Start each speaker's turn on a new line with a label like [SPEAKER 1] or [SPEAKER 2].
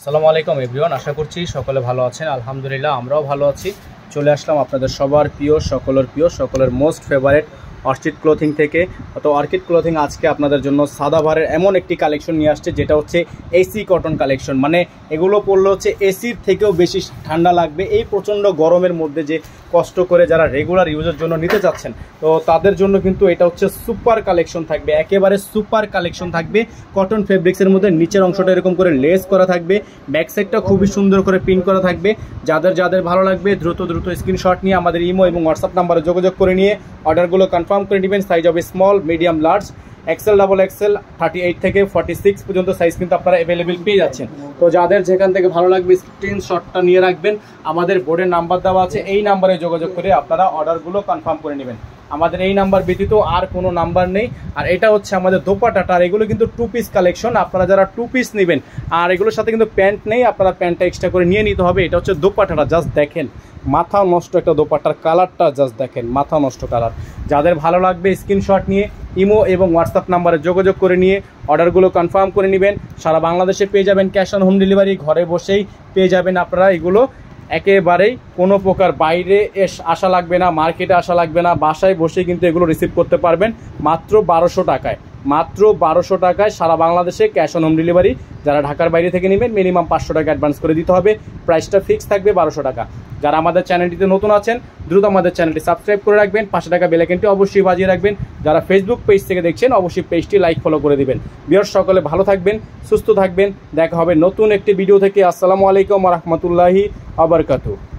[SPEAKER 1] আসসালামু আলাইকুম এভরিওয়ান, আশা করছি সকলে ভালো আছেন। আলহামদুলিল্লাহ আমরাও ভালো আছি। চলে আসলাম আপনাদের সবার প্রিয়, সকলের মোস্ট ফেভারিট অর্কিড ক্লোথিং থেকে। তো অর্কিড ক্লোথিং আজকে আপনাদের জন্য সাদাভারের এমন একটি কালেকশন নিয়ে আসছে যেটা হচ্ছে এসি কটন কালেকশন। মানে এগুলো পরলে হচ্ছে এসির থেকেও বেশি ঠান্ডা লাগবে। এই প্রচণ্ড গরমের মধ্যে যে কষ্ট করে যারা রেগুলার ইউজের জন্য নিতে চাচ্ছেন, তো তাদের জন্য কিন্তু এটা হচ্ছে সুপার কালেকশন থাকবে, একেবারে সুপার কালেকশন থাকবে। কটন ফেব্রিক্সের মধ্যে নিচের অংশটা এরকম করে লেস করা থাকবে, ব্যাক সাইডটা খুবই সুন্দর করে প্রিন্ট করা থাকবে। যাদের ভালো লাগবে দ্রুত স্ক্রিনশট নিয়ে আমাদের ইমো এবং হোয়াটসঅ্যাপ নাম্বারে যোগাযোগ করে নিয়ে অর্ডারগুলো কনফার্ম করে নেবেন। সাইজ হবে small, medium, large, XL, double XL, 38 থেকে 46 পর্যন্ত সাইজ কিন্তু আপনারা অ্যাভেলেবেল পেয়ে যাচ্ছেন। তো যাদের যেখান থেকে ভালো লাগবে স্ক্রিনশটটা নিয়ে রাখবেন। আমাদের বোর্ডের নাম্বার দেওয়া আছে, এই নাম্বারে যোগাযোগ করে আপনারা অর্ডারগুলো কনফার্ম করে নেবেন। আমাদের এই নাম্বার ব্যতীত আর কোনো নাম্বার নেই। আর এটা হচ্ছে আমাদের দোপাট্টাটা, আর এগুলো কিন্তু 2 পিস কালেকশন। আপনারা যারা 2 পিস নেবেন, আর এগুলোর সাথে কিন্তু প্যান্ট নেই, আপনারা প্যান্টটা এক্সট্রা করে নিয়ে নিতে হবে। এটা হচ্ছে দোপাট্টাটা, জাস্ট দেখেন মাথা নষ্ট একটা দোপাট্টার কালারটা, জাস্ট দেখেন মাথা নষ্ট কালার। যাদের ভালো লাগবে স্ক্রিনশট নিয়ে ইমো এবং হোয়াটসঅ্যাপ নাম্বারে যোগাযোগ করে নিয়ে অর্ডারগুলো কনফার্ম করে নেবেন। সারা বাংলাদেশে পেয়ে যাবেন ক্যাশ অন হোম ডেলিভারি, ঘরে বসেই পেয়ে যাবেন আপনারা এগুলো। একেবারেই কোনো প্রকার বাইরে আসা লাগবে না, মার্কেটে আসা লাগবে না, বাসায় বসে কিন্তু এগুলো রিসিভ করতে পারবেন মাত্র 1200 টাকায়। মাত্র 1200 টাকায় সারা বাংলাদেশে ক্যাশ অন হোম ডেলিভারি। যারা ঢাকার বাইরে থেকে নেবেন মিনিমাম 500 টাকা অ্যাডভান্স করে দিতে হবে। প্রাইসটা ফিক্স থাকবে 1200 টাকা। যারা আমাদের চ্যানেলটিতে নতুন আছেন দ্রুত আমাদের চ্যানেলটি সাবস্ক্রাইব করে রাখবেন, 500 টাকা বেল আইকনটি অবশ্যই বাজিয়ে রাখবেন। যারা ফেসবুক পেজ থেকে দেখছেন অবশ্যই পেজটি লাইক ফলো করে দিবেন। ভিউয়ার্স সকলে ভালো থাকবেন, সুস্থ থাকবেন। দেখা হবে নতুন একটি ভিডিও থেকে। আসসালামু আলাইকুম ওয়া রাহমাতুল্লাহি ওয়া বারাকাতুহু।